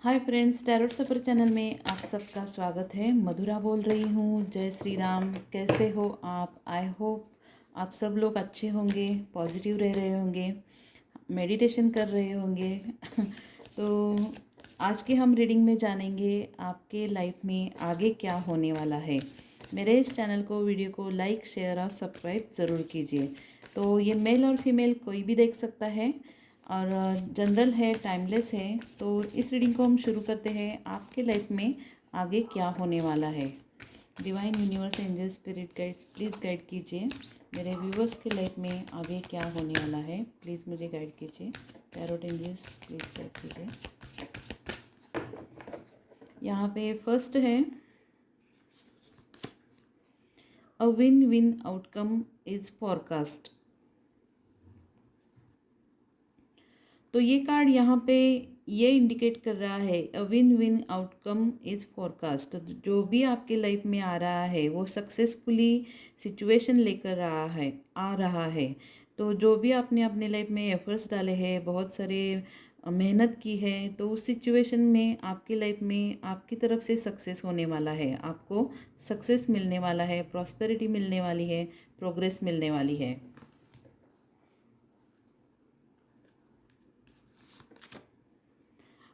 Hi friends, tarot सफ़र channel में आप सबका स्वागत है। मधुरा बोल रही हूँ। जय श्री राम। कैसे हो आप? आई होप आप सब लोग अच्छे होंगे, पॉजिटिव रह रहे होंगे, मेडिटेशन कर रहे होंगे। तो आज के हम रीडिंग में जानेंगे आपके लाइफ में आगे क्या होने वाला है। मेरे इस चैनल को, वीडियो को लाइक, शेयर और सब्सक्राइब ज़रूर कीजिए। तो ये मेल और फीमेल कोई भी देख सकता है और जनरल है, टाइमलेस है। तो इस रीडिंग को हम शुरू करते हैं। आपके लाइफ में आगे क्या होने वाला है। Divine universe, angel, spirit guides, please guide कीजिए मेरे व्यूवर्स के लाइफ में आगे क्या होने वाला है। प्लीज़ मुझे गाइड कीजिए। टैरोट एंजल्स, प्लीज़ गाइड कीजिए। यहाँ पे फर्स्ट है, a win win outcome is forecast. तो ये कार्ड यहाँ पे ये इंडिकेट कर रहा है, a win win outcome is forecast. जो भी आपके लाइफ में आ रहा है वो सक्सेसफुली सिचुएशन लेकर आ रहा है। तो जो भी आपने अपने लाइफ में एफर्ट्स डाले हैं, बहुत सारे मेहनत की है, तो उस सिचुएशन में आपकी लाइफ में आपकी तरफ से सक्सेस होने वाला है। आपको सक्सेस मिलने वाला है, प्रॉस्पेरिटी मिलने वाली है, प्रोग्रेस मिलने वाली है।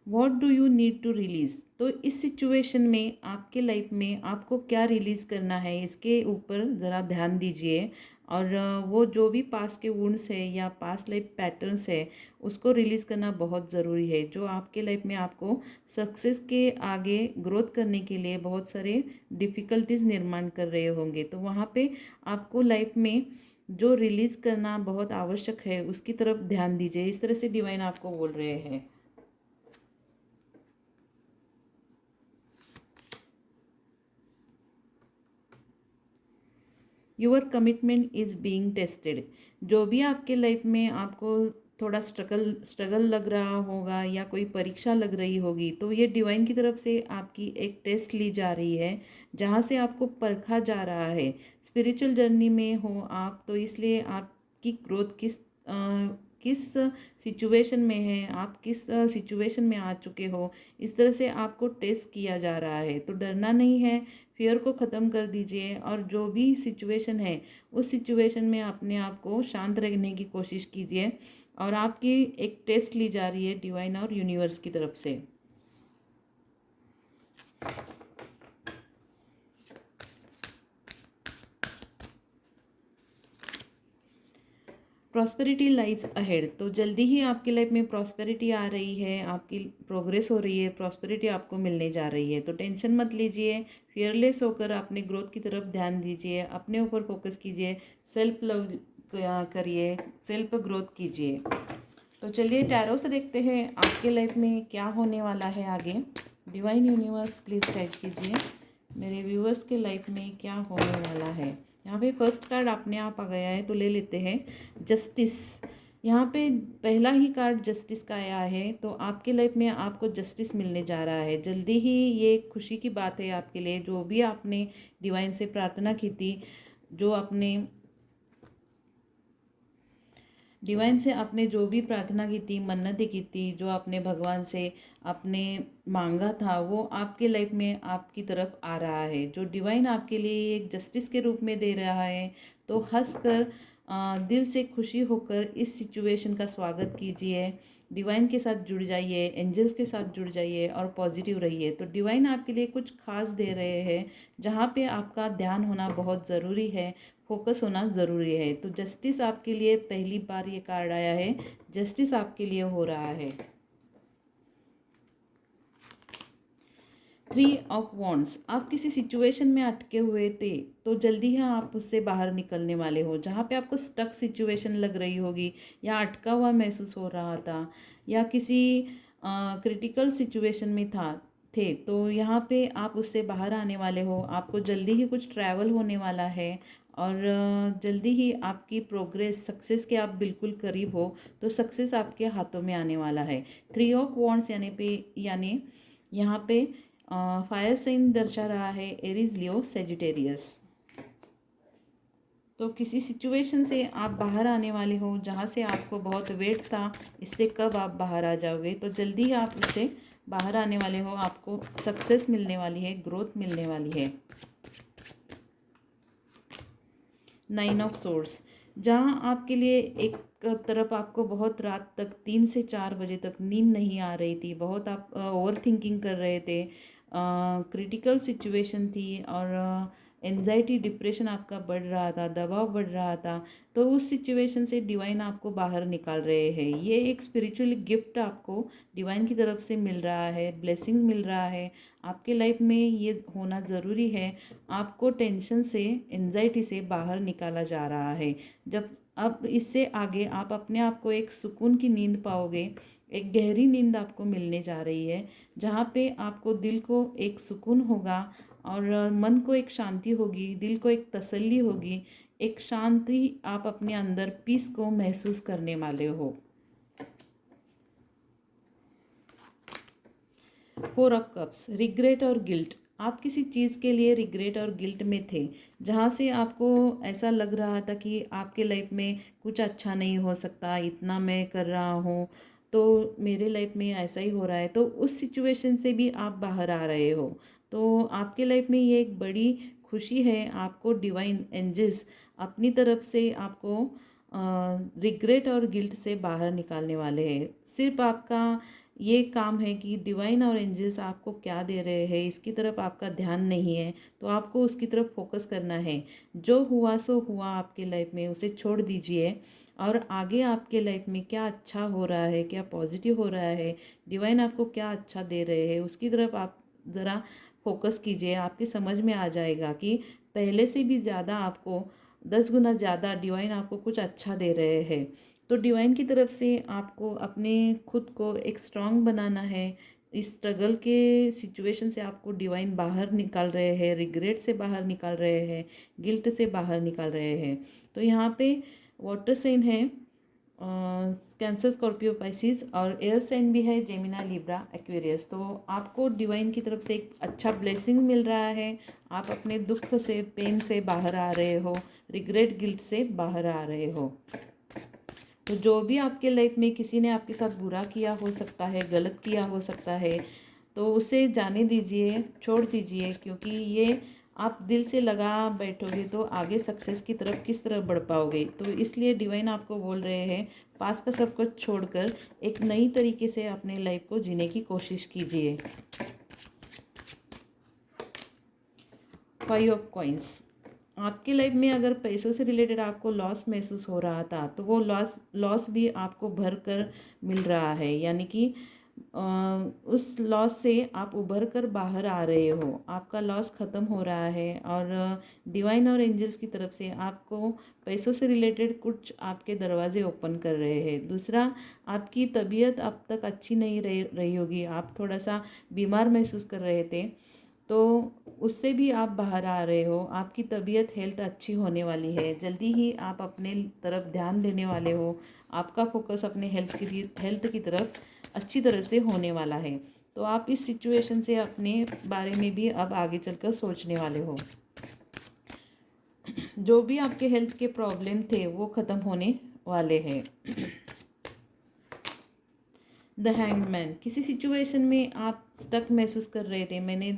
What do you need to release. तो इस सिचुएशन में आपके लाइफ में आपको क्या रिलीज़ करना है, इसके ऊपर ज़रा ध्यान दीजिए। और वो जो भी पास्ट के वुंड्स है या पास्ट लाइफ पैटर्न्स है, उसको रिलीज़ करना बहुत ज़रूरी है। जो आपके लाइफ में आपको सक्सेस के आगे ग्रोथ करने के लिए बहुत सारे डिफ़िकल्टीज़ निर्माण कर रहे होंगे, तो वहाँ पे आपको लाइफ में जो रिलीज़ करना बहुत आवश्यक है, उसकी तरफ ध्यान दीजिए। इस तरह से डिवाइन आपको बोल रहे हैं। Your commitment is being tested. जो भी आपके लाइफ में आपको थोड़ा स्ट्रगल लग रहा होगा या कोई परीक्षा लग रही होगी, तो ये डिवाइन की तरफ से आपकी एक टेस्ट ली जा रही है, जहाँ से आपको परखा जा रहा है। स्पिरिचुअल जर्नी में हो आप, तो इसलिए आपकी ग्रोथ किस सिचुएशन में है, आप किस सिचुएशन में आ चुके हो, इस तरह से आपको टेस्ट किया जा रहा है। तो डरना नहीं है, फियर को ख़त्म कर दीजिए और जो भी सिचुएशन है उस सिचुएशन में अपने आप को शांत रखने की कोशिश कीजिए। और आपकी एक टेस्ट ली जा रही है डिवाइन और यूनिवर्स की तरफ से। Prosperity lies ahead. तो जल्दी ही आपकी लाइफ में प्रॉस्पेरिटी आ रही है, आपकी प्रोग्रेस हो रही है, प्रॉस्पेरिटी आपको मिलने जा रही है। तो टेंशन मत लीजिए, फियरलेस होकर अपने ग्रोथ की तरफ ध्यान दीजिए, अपने ऊपर फोकस कीजिए, सेल्फ लव करिए, सेल्फ ग्रोथ कीजिए। तो चलिए टैरो से देखते हैं आपके लाइफ में क्या होने वाला है आगे। डिवाइन यूनिवर्स, प्लीज़ गाइड कीजिए मेरे व्यूअर्स के लाइफ में क्या होने वाला है। यहाँ पे फर्स्ट कार्ड अपने आप आ गया है, तो ले लेते हैं जस्टिस। यहाँ पे पहला ही कार्ड जस्टिस का आया है, तो आपके लाइफ में आपको जस्टिस मिलने जा रहा है जल्दी ही। ये खुशी की बात है आपके लिए। जो भी आपने डिवाइन से प्रार्थना की थी, जो आपने डिवाइन से आपने जो भी प्रार्थना की थी, मन्नतें की थी, जो आपने भगवान से आपने मांगा था, वो आपके लाइफ में आपकी तरफ आ रहा है। जो डिवाइन आपके लिए एक जस्टिस के रूप में दे रहा है, तो हंसकर दिल से खुशी होकर इस सिचुएशन का स्वागत कीजिए। डिवाइन के साथ जुड़ जाइए, एंजल्स के साथ जुड़ जाइए और पॉजिटिव रहिए। तो डिवाइन आपके लिए कुछ खास दे रहे हैं, जहाँ पे आपका ध्यान होना बहुत ज़रूरी है, फोकस होना ज़रूरी है। तो जस्टिस आपके लिए पहली बार ये कार्ड आया है, जस्टिस आपके लिए हो रहा है। 3 ऑफ वॉन्ड्स। आप किसी सिचुएशन में अटके हुए थे, तो जल्दी ही आप उससे बाहर निकलने वाले हो। जहाँ पे आपको स्टक सिचुएशन लग रही होगी या अटका हुआ महसूस हो रहा था या किसी क्रिटिकल सिचुएशन में थे, तो यहाँ पे आप उससे बाहर आने वाले हो। आपको जल्दी ही कुछ ट्रैवल होने वाला है और जल्दी ही आपकी प्रोग्रेस, सक्सेस के आप बिल्कुल करीब हो, तो सक्सेस आपके हाथों में आने वाला है। 3 ऑफ वॉन्ड्स यानी यहाँ पे फायर साइन दर्शा रहा है, एरीज, लियो, सेजिटेरियस। तो किसी सिचुएशन से आप बाहर आने वाले हो, जहाँ से आपको बहुत वेट था, इससे कब आप बाहर आ जाओगे, तो जल्दी ही आप उससे बाहर आने वाले हो, आपको सक्सेस मिलने वाली है, ग्रोथ मिलने वाली है। 9 ऑफ सोर्स, जहाँ आपके लिए एक तरफ आपको बहुत रात तक 3 से 4 बजे तक नींद नहीं आ रही थी, बहुत आप ओवर थिंकिंग कर रहे थे, क्रिटिकल सिचुएशन थी और एंजाइटी डिप्रेशन आपका बढ़ रहा था, दबाव बढ़ रहा था, तो उस सिचुएशन से डिवाइन आपको बाहर निकाल रहे हैं। ये एक स्पिरिचुअल गिफ्ट आपको डिवाइन की तरफ से मिल रहा है, ब्लेसिंग मिल रहा है। आपके लाइफ में ये होना ज़रूरी है। आपको टेंशन से, एंजाइटी से बाहर निकाला जा रहा है। जब अब इससे आगे आप अपने आप को एक सुकून की नींद पाओगे, एक गहरी नींद आपको मिलने जा रही है, जहाँ पे आपको दिल को एक सुकून होगा और मन को एक शांति होगी, दिल को एक तसल्ली होगी, एक शांति आप अपने अंदर पीस को महसूस करने वाले हो। 4 ऑफ कप्स, रिग्रेट और गिल्ट। आप किसी चीज़ के लिए रिग्रेट और गिल्ट में थे, जहाँ से आपको ऐसा लग रहा था कि आपके लाइफ में कुछ अच्छा नहीं हो सकता, इतना मैं कर रहा हूँ तो मेरे लाइफ में ऐसा ही हो रहा है, तो उस सिचुएशन से भी आप बाहर आ रहे हो। तो आपके लाइफ में ये एक बड़ी खुशी है, आपको डिवाइन एंजल्स अपनी तरफ से आपको रिग्रेट और गिल्ट से बाहर निकालने वाले हैं। सिर्फ आपका ये काम है कि डिवाइन और एंजल्स आपको क्या दे रहे हैं इसकी तरफ आपका ध्यान नहीं है, तो आपको उसकी तरफ फोकस करना है। जो हुआ सो हुआ आपके लाइफ में, उसे छोड़ दीजिए और आगे आपके लाइफ में क्या अच्छा हो रहा है, क्या पॉजिटिव हो रहा है, डिवाइन आपको क्या अच्छा दे रहे हैं, उसकी तरफ आप ज़रा फोकस कीजिए। आपकी समझ में आ जाएगा कि पहले से भी ज़्यादा आपको 10 गुना ज़्यादा डिवाइन आपको कुछ अच्छा दे रहे हैं। तो डिवाइन की तरफ से आपको अपने खुद को एक स्ट्रांग बनाना है। इस स्ट्रगल के सिचुएशन से आपको डिवाइन बाहर निकाल रहे हैं, रिग्रेट से बाहर निकाल रहे हैं, गिल्ट से बाहर निकाल रहे हैं। तो यहाँ पे वाटर साइन है कैंसर, स्कॉर्पियो, पाइसिस और एयर साइन भी है जेमिना, लिब्रा, एक्वेरियस। तो आपको डिवाइन की तरफ से एक अच्छा ब्लेसिंग मिल रहा है। आप अपने दुख से, पेन से बाहर आ रहे हो, रिग्रेट गिल्ट से बाहर आ रहे हो। तो जो भी आपके लाइफ में किसी ने आपके साथ बुरा किया हो सकता है, गलत किया हो सकता है, तो उसे जाने दीजिए, छोड़ दीजिए, क्योंकि ये आप दिल से लगा बैठोगे तो आगे सक्सेस की तरफ किस तरह बढ़ पाओगे। तो इसलिए डिवाइन आपको बोल रहे हैं, पास का सब कुछ छोड़कर एक नई तरीके से अपने लाइफ को जीने की कोशिश कीजिए। 5 ऑफ कॉइंस, आपकी लाइफ में अगर पैसों से रिलेटेड आपको लॉस महसूस हो रहा था, तो वो लॉस भी आपको भर कर मिल रहा है, यानी कि उस लॉस से आप उभर कर बाहर आ रहे हो, आपका लॉस ख़त्म हो रहा है और डिवाइन और एंजल्स की तरफ से आपको पैसों से रिलेटेड कुछ आपके दरवाजे ओपन कर रहे हैं। दूसरा, आपकी तबीयत अब तक अच्छी नहीं रही होगी, आप थोड़ा सा बीमार महसूस कर रहे थे, तो उससे भी आप बाहर आ रहे हो, आपकी तबीयत, हेल्थ अच्छी होने वाली है, जल्दी ही आप अपने तरफ ध्यान देने वाले हो, आपका फोकस अपने हेल्थ की तरफ अच्छी तरह से होने वाला है। तो आप इस सिचुएशन से अपने बारे में भी अब आगे चलकर सोचने वाले हो। जो भी आपके हेल्थ के प्रॉब्लम थे वो ख़त्म होने वाले हैं। द हैंगमैन, किसी सिचुएशन में आप स्टक महसूस कर रहे थे, मैंने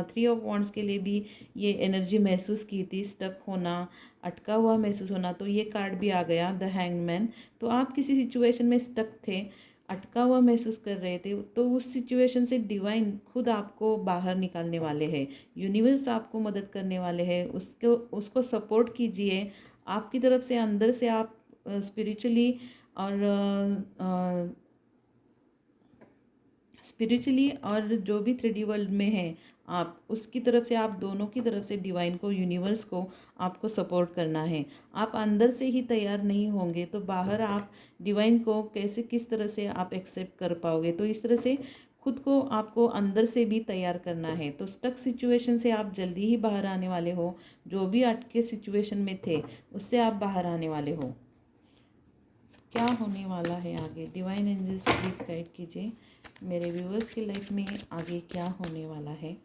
3 ऑफ वॉन्ड्स के लिए भी ये एनर्जी महसूस की थी, स्टक होना, अटका हुआ महसूस होना, तो ये कार्ड भी आ गया द हैंगमैन। तो आप किसी सिचुएशन में स्टक थे, अटका हुआ महसूस कर रहे थे, तो उस सिचुएशन से डिवाइन खुद आपको बाहर निकालने वाले हैं, यूनिवर्स आपको मदद करने वाले हैं, उसको सपोर्ट कीजिए। आपकी तरफ से अंदर से आप स्पिरिचुअली और जो भी 3D वर्ल्ड में है, आप उसकी तरफ से, आप दोनों की तरफ से डिवाइन को, यूनिवर्स को आपको सपोर्ट करना है। आप अंदर से ही तैयार नहीं होंगे तो बाहर आप डिवाइन को कैसे, किस तरह से आप एक्सेप्ट कर पाओगे। तो इस तरह से खुद को आपको अंदर से भी तैयार करना है। तो स्टक सिचुएशन से आप जल्दी ही बाहर आने वाले हो, जो भी अटके सिचुएशन में थे उससे आप बाहर आने वाले हो। क्या होने वाला है आगे, डिवाइन एंजल्स प्लीज़ गाइड कीजिए मेरे व्यूअर्स की लाइफ में आगे क्या होने वाला है।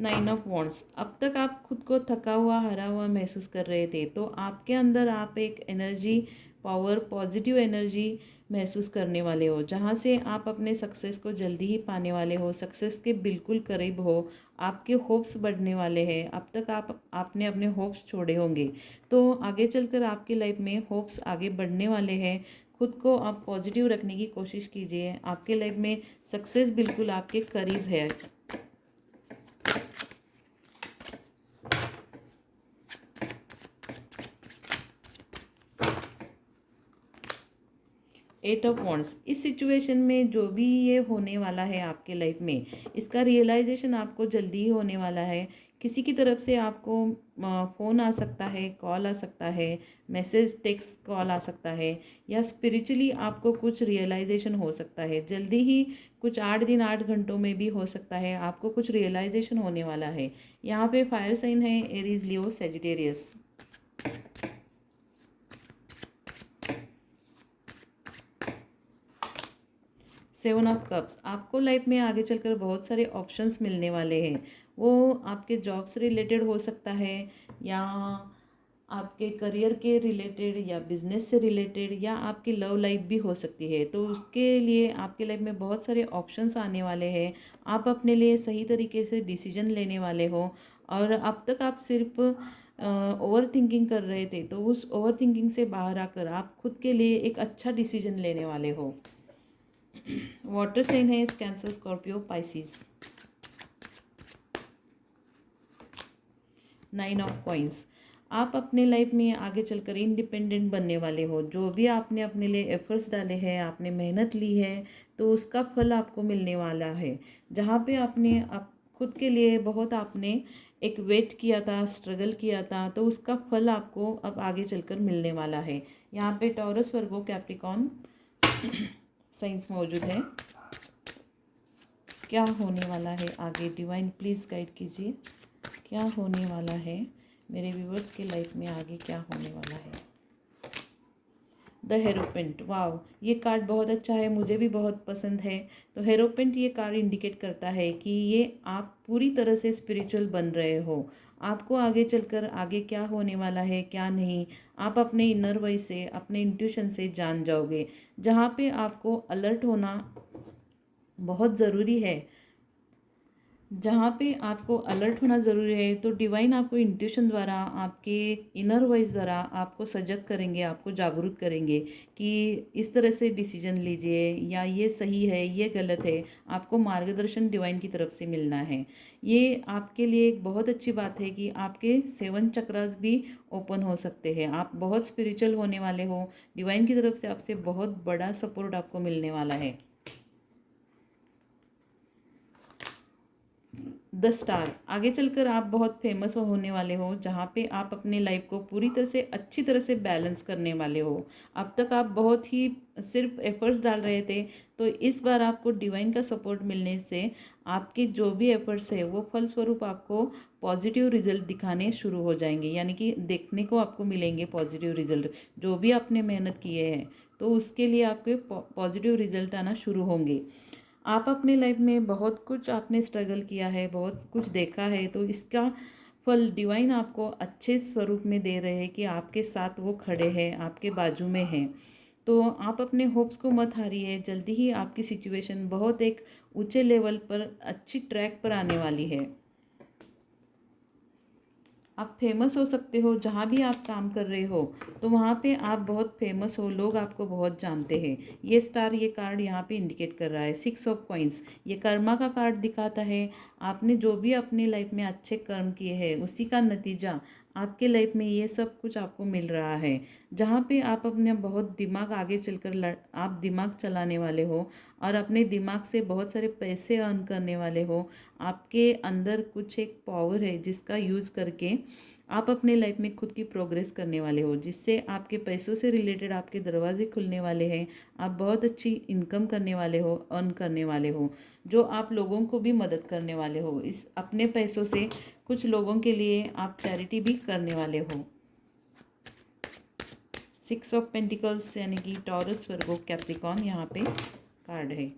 नाइन ऑफ वॉन्ड्स, अब तक आप खुद को थका हुआ हारा हुआ महसूस कर रहे थे, तो आपके अंदर आप एक एनर्जी, पावर, पॉजिटिव एनर्जी महसूस करने वाले हो, जहाँ से आप अपने सक्सेस को जल्दी ही पाने वाले हो, सक्सेस के बिल्कुल करीब हो। आपके होप्स बढ़ने वाले हैं। अब तक आपने अपने होप्स छोड़े होंगे, तो आगे चलकर आपकी लाइफ में होप्स आगे बढ़ने वाले हैं। खुद को आप पॉजिटिव रखने की कोशिश कीजिए। आपके लाइफ में सक्सेस बिल्कुल आपके करीब है। एट ऑफ वॉन्ड्स, इस सिचुएशन में जो भी ये होने वाला है आपके लाइफ में, इसका रियलाइजेशन आपको जल्दी ही होने वाला है। किसी की तरफ से आपको फ़ोन आ सकता है, कॉल आ सकता है, मैसेज, टेक्स्ट, कॉल आ सकता है, या स्पिरिचुअली आपको कुछ रियलाइजेशन हो सकता है। जल्दी ही कुछ 8 दिन 8 घंटों में भी हो सकता है, आपको कुछ रियलाइजेशन होने वाला है। यहाँ पे फायर साइन है Aries, Leo, Sagittarius. 7 of cups, आपको लाइफ में आगे चलकर बहुत सारे ऑप्शंस मिलने वाले हैं। वो आपके जॉब से रिलेटेड हो सकता है, या आपके करियर के रिलेटेड, या बिजनेस से रिलेटेड, या आपकी लव लाइफ भी हो सकती है। तो उसके लिए आपके लाइफ में बहुत सारे ऑप्शंस आने वाले हैं। आप अपने लिए सही तरीके से डिसीजन लेने वाले हो। और अब तक आप सिर्फ ओवर थिंकिंग कर रहे थे, तो उस ओवर थिंकिंग से बाहर आकर आप खुद के लिए एक अच्छा डिसीजन लेने वाले हो। वाटर साइन है cancer, Scorpio, Pisces. 9 of coins, आप अपने लाइफ में आगे चलकर इंडिपेंडेंट बनने वाले हो। जो भी आपने अपने लिए एफर्ट्स डाले हैं, आपने मेहनत ली है, तो उसका फल आपको मिलने वाला है। जहाँ पे आपने आप खुद के लिए बहुत आपने एक वेट किया था, स्ट्रगल किया था, तो उसका फल आपको अब आगे चलकर मिलने वाला है। यहाँ पे टॉरस, वर्गो, कैप्रिकॉन साइंस मौजूद है। क्या होने वाला है आगे, डिवाइन प्लीज़ गाइड कीजिए। क्या होने वाला है मेरे व्यूवर्स के लाइफ में आगे, क्या होने वाला है। द हेरोपेंट, वाव, ये कार्ड बहुत अच्छा है, मुझे भी बहुत पसंद है। तो हेरोपेंट ये कार्ड इंडिकेट करता है कि ये आप पूरी तरह से स्पिरिचुअल बन रहे हो। आपको आगे चलकर आगे क्या होने वाला है, क्या नहीं, आप अपने इनर वॉइस से, अपने इंट्यूशन से जान जाओगे। जहाँ पे आपको अलर्ट होना बहुत ज़रूरी है, जहाँ पे आपको अलर्ट होना ज़रूरी है, तो डिवाइन आपको इंट्यूशन द्वारा, आपके इनर वॉइस द्वारा आपको सजग करेंगे, आपको जागरूक करेंगे कि इस तरह से डिसीजन लीजिए, या ये सही है, ये गलत है। आपको मार्गदर्शन डिवाइन की तरफ से मिलना है। ये आपके लिए एक बहुत अच्छी बात है कि आपके 7 चक्रास भी ओपन हो सकते हैं। आप बहुत स्पिरिचुअल होने वाले हो। डिवाइन की तरफ से आपसे बहुत बड़ा सपोर्ट आपको मिलने वाला है। द स्टार, आगे चलकर आप बहुत फेमस होने वाले हो, जहाँ पे आप अपने लाइफ को पूरी तरह से अच्छी तरह से बैलेंस करने वाले हो। अब तक आप बहुत ही सिर्फ एफर्ट्स डाल रहे थे, तो इस बार आपको डिवाइन का सपोर्ट मिलने से आपके जो भी एफर्ट्स है वो फलस्वरूप आपको पॉजिटिव रिजल्ट दिखाने शुरू हो जाएंगे, यानी कि देखने को आपको मिलेंगे पॉजिटिव रिजल्ट। जो भी आपने मेहनत किए हैं, तो उसके लिए आपके पॉजिटिव रिजल्ट आना शुरू होंगे। आप अपने लाइफ में बहुत कुछ आपने स्ट्रगल किया है, बहुत कुछ देखा है, तो इसका फल डिवाइन आपको अच्छे स्वरूप में दे रहे हैं कि आपके साथ वो खड़े हैं, आपके बाजू में हैं। तो आप अपने होप्स को मत हारिए। जल्दी ही आपकी सिचुएशन बहुत एक ऊंचे लेवल पर, अच्छी ट्रैक पर आने वाली है। आप फेमस हो सकते हो, जहाँ भी आप काम कर रहे हो, तो वहाँ पे आप बहुत फेमस हो, लोग आपको बहुत जानते हैं। ये स्टार, ये कार्ड यहाँ पे इंडिकेट कर रहा है। 6 ऑफ कॉइंस, ये कर्मा का कार्ड दिखाता है। आपने जो भी अपनी लाइफ में अच्छे कर्म किए हैं, उसी का नतीजा आपके लाइफ में ये सब कुछ आपको मिल रहा है। जहाँ पे आप अपने बहुत दिमाग आगे चलकर आप दिमाग चलाने वाले हो, और अपने दिमाग से बहुत सारे पैसे अर्न करने वाले हो। आपके अंदर कुछ एक पावर है जिसका यूज़ करके आप अपने लाइफ में खुद की प्रोग्रेस करने वाले हो, जिससे आपके पैसों से रिलेटेड आपके दरवाजे खुलने वाले हैं। आप बहुत अच्छी इनकम करने वाले हो, अर्न करने वाले हो, जो आप लोगों को भी मदद करने वाले हो। इस अपने पैसों से कुछ लोगों के लिए आप चैरिटी भी करने वाले हो। 6 ऑफ पेंटिकल्स, यानी कि टॉरस, वर्गो, कैप्रिकॉन यहाँ पे कार्ड है।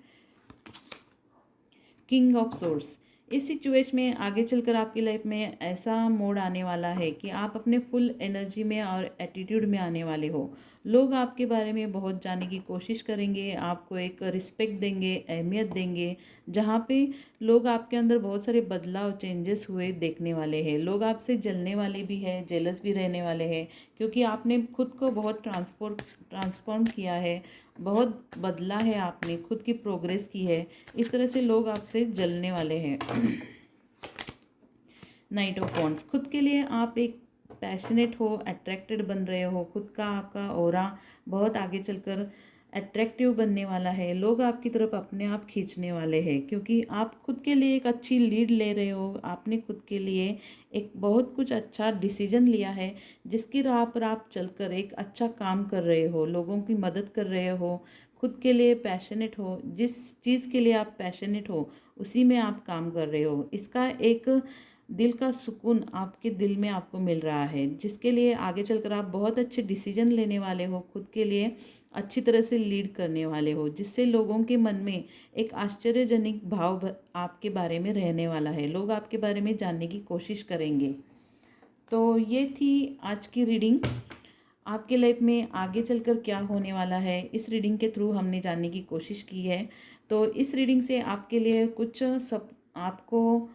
किंग ऑफ सोर्स, इस सिचुएशन में आगे चलकर आपकी लाइफ में ऐसा मोड़ आने वाला है कि आप अपने फुल एनर्जी में और एटीट्यूड में आने वाले हो। लोग आपके बारे में बहुत जानने की कोशिश करेंगे, आपको एक रिस्पेक्ट देंगे, अहमियत देंगे। जहाँ पे लोग आपके अंदर बहुत सारे बदलाव, चेंजेस हुए देखने वाले हैं। लोग आपसे जलने वाले भी हैं, जेलस भी रहने वाले हैं, क्योंकि आपने खुद को बहुत ट्रांसफॉर्म किया है, बहुत बदला है, आपने खुद की प्रोग्रेस की है। इस तरह से लोग आपसे जलने वाले हैं। नाइट ऑफ वॉन्ड्स, खुद के लिए आप एक पैशनेट हो, अट्रैक्टेड बन रहे हो। खुद का आपका ऑरा बहुत आगे चलकर अट्रैक्टिव बनने वाला है। लोग आपकी तरफ अपने आप खींचने वाले हैं, क्योंकि आप खुद के लिए एक अच्छी लीड ले रहे हो। आपने खुद के लिए एक बहुत कुछ अच्छा डिसीजन लिया है, जिसकी राह पर आप चलकर एक अच्छा काम कर रहे हो, लोगों की मदद कर रहे हो, खुद के लिए पैशनेट हो। जिस चीज़ के लिए आप पैशनेट हो उसी में आप काम कर रहे हो। इसका एक दिल का सुकून आपके दिल में आपको मिल रहा है, जिसके लिए आगे चलकर आप बहुत अच्छे डिसीजन लेने वाले हो, खुद के लिए अच्छी तरह से लीड करने वाले हो, जिससे लोगों के मन में एक आश्चर्यजनक आपके बारे में रहने वाला है। लोग आपके बारे में जानने की कोशिश करेंगे। तो ये थी आज की रीडिंग। आपके लाइफ में आगे चलकर क्या होने वाला है, इस रीडिंग के थ्रू हमने जानने की कोशिश की है। तो इस रीडिंग से आपके लिए कुछ सब आपको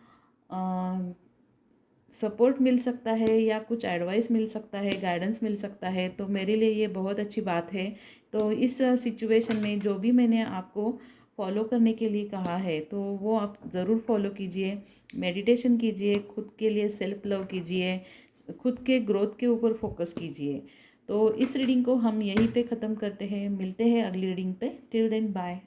सपोर्ट मिल सकता है, या कुछ एडवाइस मिल सकता है, गाइडेंस मिल सकता है, तो मेरे लिए ये बहुत अच्छी बात है। तो इस सिचुएशन में जो भी मैंने आपको फॉलो करने के लिए कहा है, तो वो आप ज़रूर फॉलो कीजिए। मेडिटेशन कीजिए, खुद के लिए सेल्फ लव कीजिए, खुद के ग्रोथ के ऊपर फोकस कीजिए। तो इस रीडिंग को हम यहीं पे ख़त्म करते हैं। मिलते हैं अगली रीडिंग पे। Till then bye.